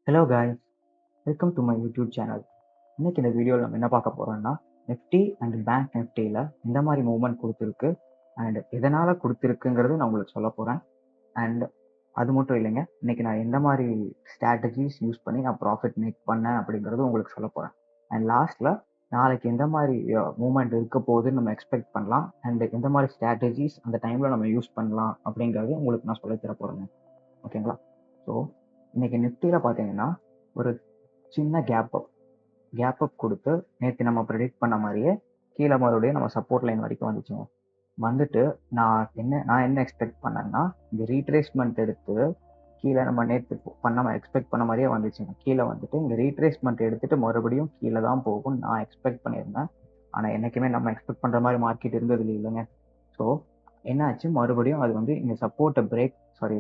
Hello guys, welcome to my YouTube channel. இன்னைக்கு இந்த வீடியோவில் நம்ம என்ன பார்க்க போகிறோம்னா, நிஃப்டி அண்ட் பேங்க் நிஃப்டியில் எந்த மாதிரி மூவ்மெண்ட் கொடுத்துருக்கு அண்ட் எதனால் கொடுத்துருக்குங்கிறது நான் உங்களுக்கு சொல்ல போகிறேன். அண்ட் அது மட்டும் இல்லைங்க, இன்னைக்கு நான் எந்த மாதிரி ஸ்ட்ராட்டஜிஸ் யூஸ் பண்ணி நான் ப்ராஃபிட் மேக் பண்ணேன் அப்படிங்கிறது உங்களுக்கு சொல்ல போகிறேன். அண்ட் லாஸ்ட்டில் நாளைக்கு எந்த மாதிரி மூவ்மெண்ட் இருக்க போகுதுன்னு நம்ம எக்ஸ்பெக்ட் பண்ணலாம் அண்ட் எந்த மாதிரி ஸ்ட்ராட்டஜிஸ் அந்த டைமில் நம்ம யூஸ் பண்ணலாம் அப்படிங்கிறது உங்களுக்கு நான் சொல்லித்தர போகிறேங்க. ஓகேங்களா? ஸோ இன்னைக்கு நிஃப்டியில் பார்த்தீங்கன்னா ஒரு சின்ன கேப் அப் கொடுத்து நேற்று நம்ம ப்ரெடிக்ட் பண்ண மாதிரியே கீழே மறுபடியும் நம்ம சப்போர்ட் லைன் வரைக்கும் வந்துச்சுங்க. வந்துட்டு நான் என்ன எக்ஸ்பெக்ட் பண்ணேன்னா, இந்த ரீட்ரேஸ்மெண்ட் எடுத்து கீழே நம்ம நேற்று எக்ஸ்பெக்ட் பண்ண மாதிரியே வந்துச்சுங்க. கீழே வந்துட்டு இந்த ரீட்ரேஸ்மெண்ட் எடுத்துட்டு மறுபடியும் கீழே தான் போகும்னு நான் எக்ஸ்பெக்ட் பண்ணியிருந்தேன். ஆனால் என்றைக்குமே நம்ம எக்ஸ்பெக்ட் பண்ணுற மாதிரி மார்க்கெட் இருந்தது இல்லைங்க. ஸோ என்னாச்சு, மறுபடியும் அது வந்து இந்த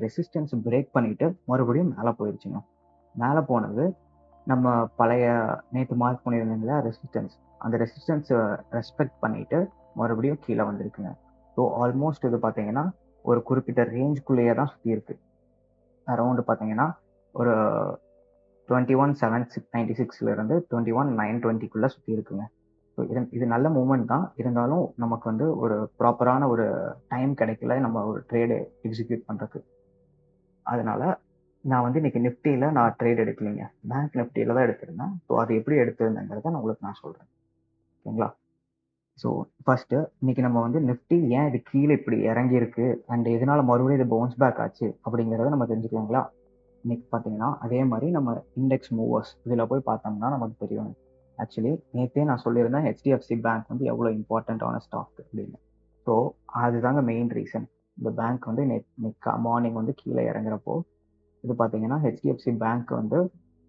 ரெசிஸ்டன்ஸ் பிரேக் பண்ணிட்டு மறுபடியும் மேலே போயிடுச்சுங்க. மேலே போனது நம்ம பழைய நேற்று மார்க் பண்ணியிருந்தீங்களா ரெசிஸ்டன்ஸ், அந்த ரெசிஸ்டன்ஸை ரெஸ்பெக்ட் பண்ணிட்டு மறுபடியும் கீழே வந்திருக்குங்க. ஸோ ஆல்மோஸ்ட் இது பார்த்தீங்கன்னா ஒரு குறிப்பிட்ட ரேஞ்சுக்குள்ளேயே தான் சுற்றி இருக்கு. அரௌண்டு பார்த்தீங்கன்னா ஒரு 21,796 21,920 சுற்றி இருக்குங்க. ஸோ இது நல்ல மூமெண்ட் தான். இருந்தாலும் நமக்கு வந்து ஒரு ப்ராப்பரான ஒரு டைம் கிடைக்கல நம்ம ஒரு ட்ரேடு எக்ஸிக்யூட் பண்ணுறதுக்கு. அதனால நான் வந்து இன்னைக்கு நிஃப்டியில் நான் ட்ரேட் எடுக்கலைங்க, பேங்க் நிஃப்டியில் தான் எடுத்திருந்தேன். ஸோ அது எப்படி எடுத்திருந்தேங்கிறத நான் சொல்கிறேன். ஓகேங்களா? ஸோ ஃபர்ஸ்ட்டு இன்னைக்கு நம்ம வந்து நிஃப்டி ஏன் இது கீழே இப்படி இறங்கியிருக்கு அண்ட் எதனால மறுபடியும் இது பவுன்ஸ் பேக் ஆச்சு அப்படிங்கிறத நம்ம தெரிஞ்சுக்கலாங்களா? இன்னைக்கு பார்த்தீங்கன்னா அதே மாதிரி நம்ம இண்டெக்ஸ் மூவர்ஸ் இதில் போய் பார்த்தோம்னா நமக்கு தெரியும். ஆக்சுவலி நேற்றே நான் சொல்லியிருந்தேன் ஹெச்டிஎஃப்சி பேங்க் வந்து எவ்வளோ இம்பார்ட்டண்ட்டான ஸ்டாக் அப்படின்னு. ஸோ அதுதாங்க மெயின் ரீசன். இந்த பேங்க் வந்து நேற்று மார்னிங் வந்து கீழே இறங்குறப்போ இது பார்த்தீங்கன்னா ஹெச்டிஎஃப்சி பேங்க் வந்து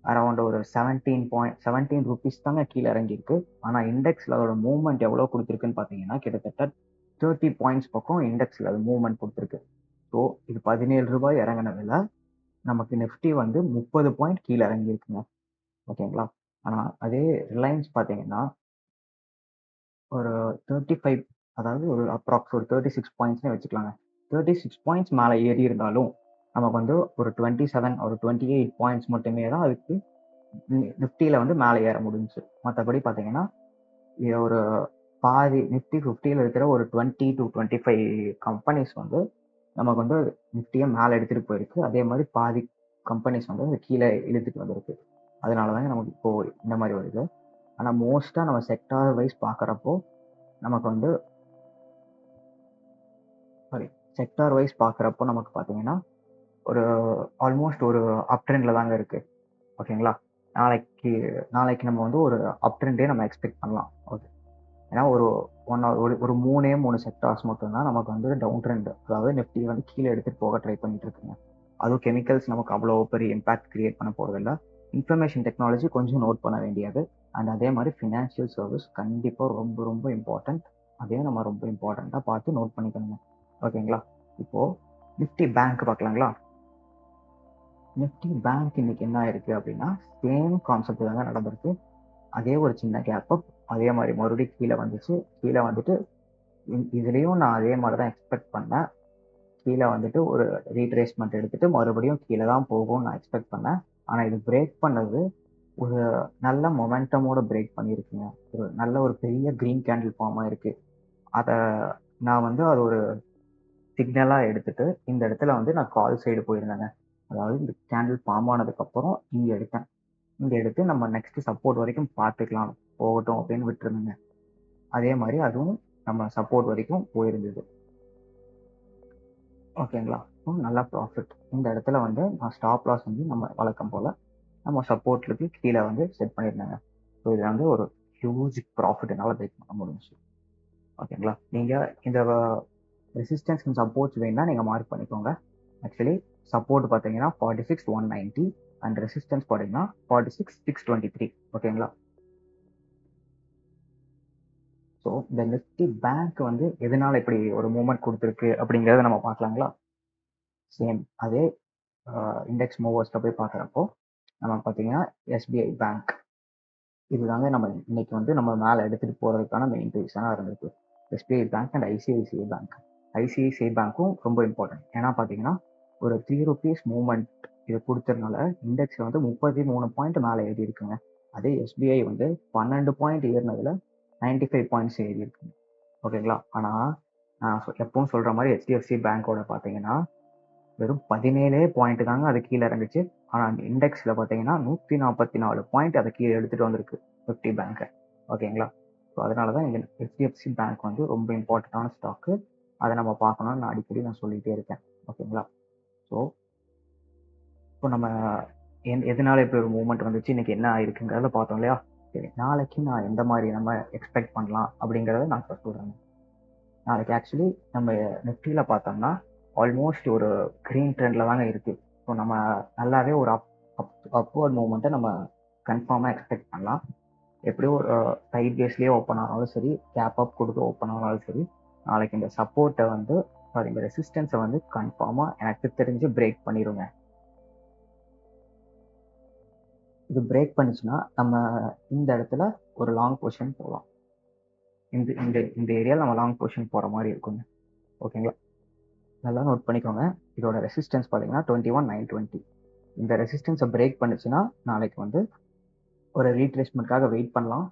அரௌண்ட் ஒரு 17 ரூபீஸ் தாங்க கீழே இறங்கியிருக்கு. ஆனால் இண்டெக்ஸில் அதோட மூவ்மெண்ட் எவ்வளோ கொடுத்துருக்குன்னு பார்த்தீங்கன்னா கிட்டத்தட்ட 30 பாயிண்ட்ஸ் பக்கம் இண்டெக்ஸில் அது மூவ்மெண்ட் கொடுத்துருக்கு. ஸோ இது 17 ரூபாய் இறங்கினதில் நமக்கு நிஃப்டி வந்து 30 பாயிண்ட் கீழே இறங்கியிருக்குங்க. ஓகேங்களா? ஆனால் அதே ரிலையன்ஸ் பார்த்தீங்கன்னா ஒரு 35, அதாவது ஒரு அப்ராக்ஸ் ஒரு 36 பாயிண்ட்ஸ்னே வச்சுக்கலாங்க. 36 பாயிண்ட்ஸ் மேலே ஏறி இருந்தாலும் நமக்கு வந்து ஒரு 27 ஒரு 28 பாயிண்ட்ஸ் மட்டுமே தான் அதுக்கு நிஃப்டியில் வந்து மேலே ஏற முடிஞ்சுச்சு. மற்றபடி பார்த்தீங்கன்னா ஒரு பாதி நிஃப்டி 50ல் இருக்கிற ஒரு 20 to 25 கம்பெனிஸ் வந்து நமக்கு வந்து நிஃப்டியை மேலே எடுத்துகிட்டு போயிருக்கு. அதே மாதிரி பாதி கம்பெனிஸ் வந்து கீழே இழுத்துட்டு வந்திருக்கு. அதனால தாங்க நமக்கு இப்போ இந்த மாதிரி வருது. ஆனால் மோஸ்ட்டாக நம்ம செக்டார் வைஸ் பார்க்குறப்போ நமக்கு வந்து நமக்கு பார்த்தீங்கன்னா ஒரு ஆல்மோஸ்ட் ஒரு அப் ட்ரெண்டில் தாங்க இருக்குது. ஓகேங்களா? நாளைக்கு நம்ம வந்து ஒரு அப் ட்ரெண்டே நம்ம எக்ஸ்பெக்ட் பண்ணலாம். ஓகே, ஏன்னா ஒரு ஒரு மூணு செக்டார்ஸ் மட்டும்தான் நமக்கு வந்து டவுன் ட்ரெண்ட், அதாவது நிஃப்டி வந்து கீழே எடுத்துகிட்டு போக ட்ரை பண்ணிட்டு இருக்குங்க. அதுவும் கெமிக்கல்ஸ் நமக்கு அவ்வளோ பெரிய இம்பாக்ட் கிரியேட் பண்ண போகிறதில்ல. இன்ஃபர்மேஷன் டெக்னாலஜி கொஞ்சம் நோட் பண்ண வேண்டியது. அண்ட் அதே மாதிரி ஃபினான்ஷியல் சர்வீஸ் கண்டிப்பாக ரொம்ப ரொம்ப இம்பார்ட்டண்ட். அதையும் நம்ம ரொம்ப இம்பார்ட்டண்ட்டாக பார்த்து நோட் பண்ணிக்கணுங்க. ஓகேங்களா? இப்போது நிஃப்டி பேங்க் பார்க்கலாங்களா? நிஃப்டி பேங்க் இன்னைக்கு என்ன ஆயிருக்கு அப்படின்னா சேம் கான்செப்ட் தாங்க நடந்திருக்கு. அதே ஒரு சின்ன கேப் அப், அதே மாதிரி மறுபடியும் கீழே வந்துச்சு. கீழே வந்துட்டு இதுலேயும் நான் அதே மாதிரி தான் எக்ஸ்பெக்ட் பண்ணேன். கீழே வந்துட்டு ஒரு ரீட்ரேஸ்மெண்ட் எடுத்துட்டு மறுபடியும் கீழே தான் போகும்னு நான் எக்ஸ்பெக்ட் பண்ணேன். ஆனால் இது பிரேக் பண்ணது ஒரு நல்ல மொமெண்டமோட பிரேக் பண்ணியிருக்குங்க. ஒரு நல்ல ஒரு பெரிய க்ரீன் கேண்டில் ஃபார்ம் ஆயிருக்கு. அதை நான் வந்து அது ஒரு சிக்னலாக எடுத்துட்டு இந்த இடத்துல வந்து நான் கால் சைடு போயிருந்தேங்க. அதாவது இந்த கேண்டில் ஃபார்ம் ஆனதுக்கப்புறம் இங்கே எடுத்து நம்ம நெக்ஸ்ட் சப்போர்ட் வரைக்கும் பார்த்துக்கலாம், போகட்டும் அப்படின்னு விட்டுருந்தேங்க. அதே மாதிரி அதுவும் நம்ம சப்போர்ட் வரைக்கும் போயிருந்தது. ஓகேங்களா? நல்லா ப்ராஃபிட். இந்த இடத்துல வந்து நான் ஸ்டாப் லாஸ் வந்து நம்ம வழக்கம் போல் நம்ம சப்போர்ட்லுக்கு கீழே வந்து செட் பண்ணியிருந்தாங்க. ஸோ இது வந்து ஒரு ஹியூஜ் ப்ராஃபிட் என்னால் பிரேக் பண்ண முடிஞ்சிச்சு. ஓகேங்களா? நீங்கள் இந்த ரெசிஸ்டன்ஸ் அண்ட் சப்போர்ட்ஸ் வேணும்னா நீங்கள் மார்க் பண்ணிக்கோங்க. ஆக்சுவலி சப்போர்ட் பார்த்தீங்கன்னா 46,190 அண்ட் ரெசிஸ்டன்ஸ் பார்த்தீங்கன்னா 46,623. ஓகேங்களா? ஸோ இந்த நிஃப்டி பேங்க் வந்து எதனால இப்படி ஒரு மூவ்மெண்ட் கொடுத்துருக்கு அப்படிங்கிறத நம்ம பார்க்கலாங்களா? சேம் அதே இண்டெக்ஸ் மூவர்ஸில் போய் பார்க்குறப்போ நமக்கு பார்த்தீங்கன்னா எஸ்பிஐ பேங்க் இதுதாங்க நம்ம இன்னைக்கு வந்து நம்ம மேலே எடுத்துகிட்டு போகிறதுக்கான மெயின் ரீசனாக இருந்திருக்கு. SBI bank and ICICI bank. ICICI பேங்க்கும் ரொம்ப இம்பார்ட்டன்ட். ஏன்னா பார்த்தீங்கன்னா ஒரு 3 ரூபீஸ் மூவ்மெண்ட் இது கொடுத்ததுனால இண்டெக்ஸ் வந்து 33 பாயிண்ட் மேலே ஏறி இருக்குங்க. அதே எஸ்பிஐ வந்து 12 பாயிண்ட் ஏறினதுல 95 பாயிண்ட்ஸ் ஏறி இருக்குங்க. ஓகேங்களா. ஆனால் நான் எப்பவும் சொல்ற மாதிரி ஹெச்டிஎஃப்சி பேங்கோட பார்த்தீங்கன்னா வெறும் 17 பாயிண்ட் தாங்க அது கீழே இறங்குச்சு. ஆனால் அந்த இண்டெக்ஸில் பார்த்தீங்கன்னா 144 பாயிண்ட் அதை கீழே எடுத்துகிட்டு வந்திருக்கு நிஃப்டி பேங்கை. ஓகேங்களா. ஸோ அதனால தான் இந்த ஹெச்டிஎஃப்சி பேங்க் வந்து ரொம்ப இம்பார்ட்டண்ட்டான ஸ்டாக்கு. அதை நம்ம பார்க்கணும்னு நான் அடிக்கடி சொல்லிகிட்டே இருக்கேன். ஓகேங்களா. ஸோ இப்போ நம்ம எதனால இப்படி ஒரு மூவ்மெண்ட் வந்துச்சு, இன்னைக்கு என்ன ஆயிருக்குங்கிறத பார்த்தோம் இல்லையா. சரி, நாளைக்கு நான் எந்த மாதிரி நம்ம எக்ஸ்பெக்ட் பண்ணலாம் அப்படிங்கிறத நான் இப்போ சொல்கிறேன். நாளைக்கு ஆக்சுவலி நம்ம நிஃப்டியில் பார்த்தோம்னா ஆல்மோஸ்ட் ஒரு க்ரீன் ட்ரெண்டில் தாங்க இருக்குது. ஸோ நம்ம நல்லாவே ஒரு அப்வர்ட் மூவ்மெண்ட்டை நம்ம கன்ஃபார்மாக எக்ஸ்பெக்ட் பண்ணலாம். எப்படியும் ஒரு சைட் பேஸ்லேயே ஓப்பன் ஆனாலும் சரி, கேப் அப் கொடுத்து ஓப்பன் ஆனாலும் சரி, நாளைக்கு இந்த சப்போர்ட்டை வந்து இந்த ரெசிஸ்டன்ஸை வந்து கன்ஃபார்மாக எனக்கு தெரிஞ்சு பிரேக் பண்ணிடுங்க. இது பிரேக் பண்ணிச்சுன்னா நம்ம இந்த இடத்துல ஒரு லாங் பொசிஷன் போகலாம். இந்த இந்த இந்த ஏரியாவில் நம்ம லாங் பொசிஷன் போகிற மாதிரி இருக்குங்க. ஓகேங்களா. நல்லா நோட் பண்ணிக்கோங்க. இதோட ரெசிஸ்டன்ஸ் பார்த்தீங்கன்னா 21,920. இந்த ரெசிஸ்டன்ஸை பிரேக் பண்ணுச்சுன்னா நாளைக்கு வந்து ஒரு ரீட்ரேஸ்மெண்ட்காக வெயிட் பண்ணலாம்.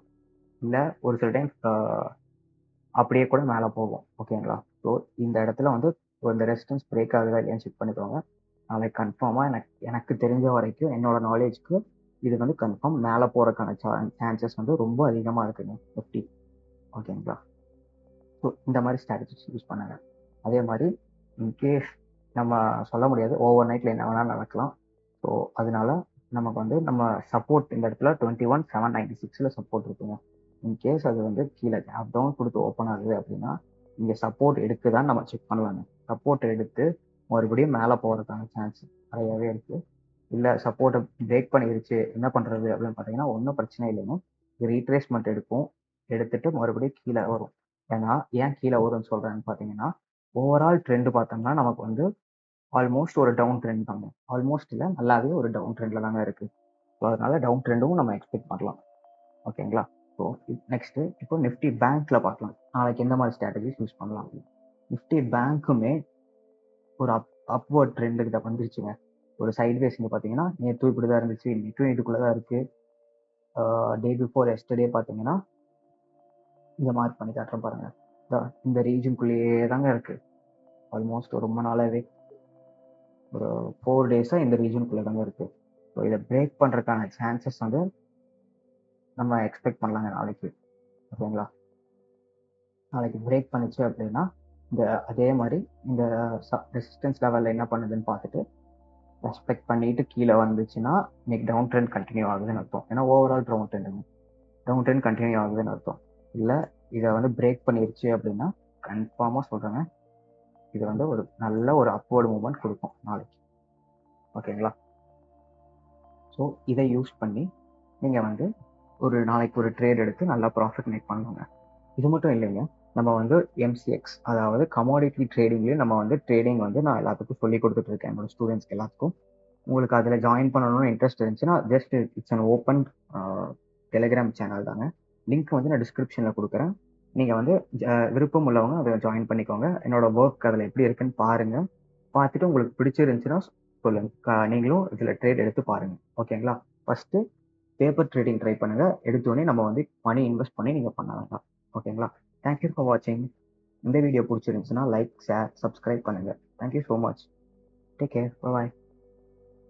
இல்லை ஒரு சில டைம் அப்படியே கூட மேலே போகும். ஓகேங்களா. ஸோ இந்த இடத்துல வந்து இந்த ரெசிஸ்டன்ஸ் பிரேக் ஆகுதா இல்லையான்னு செக் பண்ணிக்கோங்க. நாளைக்கு கன்ஃபார்மாக எனக்கு தெரிஞ்ச வரைக்கும் என்னோட நாலேஜ்க்கு இது வந்து கன்ஃபார்ம் மேலே போகிறதுக்கான சான்சஸ் வந்து ரொம்ப அதிகமாக இருக்குங்க நிஃப்டி. ஓகேங்களா. ஸோ இந்த மாதிரி ஸ்ட்ராட்டஜிஸ் யூஸ் பண்ணுங்க. அதே மாதிரி இன்கேஸ் நம்ம சொல்ல முடியாது, ஓவர் நைட்டில் என்ன வேணால் நடக்கலாம். ஸோ அதனால நமக்கு வந்து நம்ம சப்போர்ட் இந்த இடத்துல 21,796 சப்போர்ட் இருக்குங்க. இன்கேஸ் அது வந்து கீழே கேப் டவுன் கொடுத்து ஓப்பன் ஆகுது அப்படின்னா இங்கே சப்போர்ட் எடுக்குதான்னு நம்ம செக் பண்ணலாங்க. சப்போர்ட் எடுத்து மறுபடியும் மேலே போகிறதுக்கான சான்ஸ் நிறையாவே இருக்குது. இல்லை சப்போர்ட்டை பிரேக் பண்ணிருச்சு, என்ன பண்ணுறது அப்படின்னு பார்த்தீங்கன்னா ஒன்றும் பிரச்சனை இல்லைங்க. ரீட்ரேஸ்மெண்ட் எடுத்துட்டு மறுபடியும் கீழே வரும். ஏன் கீழே வரும்னு சொல்கிறேன்னு பார்த்தீங்கன்னா ஓவரால் ட்ரெண்டு பார்த்தோம்னா நமக்கு வந்து ஆல்மோஸ்ட் ஒரு டவுன் ட்ரெண்ட் தாங்க. ஆல்மோஸ்ட் இல்லை, நல்லாவே ஒரு டவுன் ட்ரெண்டில் தாங்க இருக்குது. ஸோ அதனால டவுன் ட்ரெண்டும் நம்ம எக்ஸ்பெக்ட் பண்ணலாம். ஓகேங்களா. ஸோ நெக்ஸ்ட்டு இப்போ நிஃப்டி பேங்க்கில் பார்க்கலாம். நாளைக்கு எந்த மாதிரி ஸ்ட்ராட்டஜிஸ் யூஸ் பண்ணலாம். நிஃப்டி பேங்க்குமே ஒரு அப்வர்ட் ட்ரெண்டுக்கு தான் வந்துருச்சுங்க. ஒரு சைட்வேஸ் இங்கே பார்த்தீங்கன்னா நேற்று இப்படி தான் இருந்துச்சு, இன்னைக்கும் இதுக்குள்ளே தான் இருக்குது. டே பிஃபோர் எஸ்டர்டே பார்த்தீங்கன்னா இங்கே மார்க் பண்ணி காட்டுறேன் பாருங்கள். இந்த ரீஜனுக்குள்ளேயே தாங்க இருக்குது. ஆல்மோஸ்ட் ரொம்ப நாளாகவே ஒரு 4 டேஸாக இந்த ரீஜனுக்குள்ளே தாங்க இருக்குது. ஸோ இதை பிரேக் பண்ணுறதுக்கான சான்சஸ் வந்து நம்ம எக்ஸ்பெக்ட் பண்ணலாங்க நாளைக்கு. ஓகேங்களா. நாளைக்கு பிரேக் பண்ணிச்சு அப்படின்னா அதே மாதிரி இந்த ரெசிஸ்டன்ஸ் லெவலில் என்ன பண்ணுதுன்னு பார்த்துட்டு ரெஸ்பெக்ட் பண்ணிட்டு கீழே வந்துச்சுன்னா இன்னைக்கு டவுன் ட்ரெண்ட் கண்டினியூ ஆகுதுன்னு அர்த்தம். ஏன்னா ஓவரால் டவுன் ட்ரெண்ட் கண்டினியூ ஆகுதுன்னு அர்த்தம். இல்லை இதை வந்து பிரேக் பண்ணிருச்சு அப்படின்னா கன்ஃபார்மாக சொல்கிறேங்க, இது வந்து ஒரு நல்ல ஒரு அப்வர்டு மூவ்மெண்ட் கொடுக்கும் நாளைக்கு. ஓகேங்களா. ஸோ இதை யூஸ் பண்ணி நீங்கள் வந்து நாளைக்கு ஒரு ட்ரேட் எடுத்து நல்லா ப்ராஃபிட் மேக் பண்ணுங்க. இது மட்டும் இல்லைங்க, நம்ம வந்து எம்சிஎக்ஸ் அதாவது கமாடிட்டி ட்ரேடிங்லேயும் நம்ம வந்து ட்ரேடிங் வந்து நான் எல்லாத்துக்கும் சொல்லி கொடுத்துட்டு இருக்கேன் என்னோட ஸ்டூடெண்ட்ஸ்க்கு எல்லாத்துக்கும். உங்களுக்கு அதில் ஜாயின் பண்ணணும்னு இன்ட்ரெஸ்ட் இருந்துச்சுன்னா just it's an open Telegram channel தாங்க. லிங்க் வந்து நான் டிஸ்கிரிப்ஷனில் கொடுக்குறேன். நீங்கள் வந்து விருப்பம் உள்ளவங்க அதை ஜாயின் பண்ணிக்கோங்க. என்னோட ஒர்க் அதில் எப்படி இருக்குன்னு பாருங்கள். பார்த்துட்டு உங்களுக்கு பிடிச்சிருந்துச்சுன்னா சொல்லுங்கள், நீங்களும் இதில் ட்ரேட் எடுத்து பாருங்கள். ஓகேங்களா. ஃபஸ்ட்டு பேப்பர் ட்ரேடிங் ட்ரை பண்ணுங்கள். எடுத்தோடனே நம்ம வந்து மணி இன்வெஸ்ட் பண்ணி நீங்கள் பண்ண வேண்டாம். ஓகேங்களா. தேங்க்யூ ஃபார் வாட்சிங். இந்த வீடியோ பிடிச்சிருந்துச்சுன்னா லைக், ஷேர், சப்ஸ்கிரைப் பண்ணுங்கள். Thank you so much. Take care. பாய்.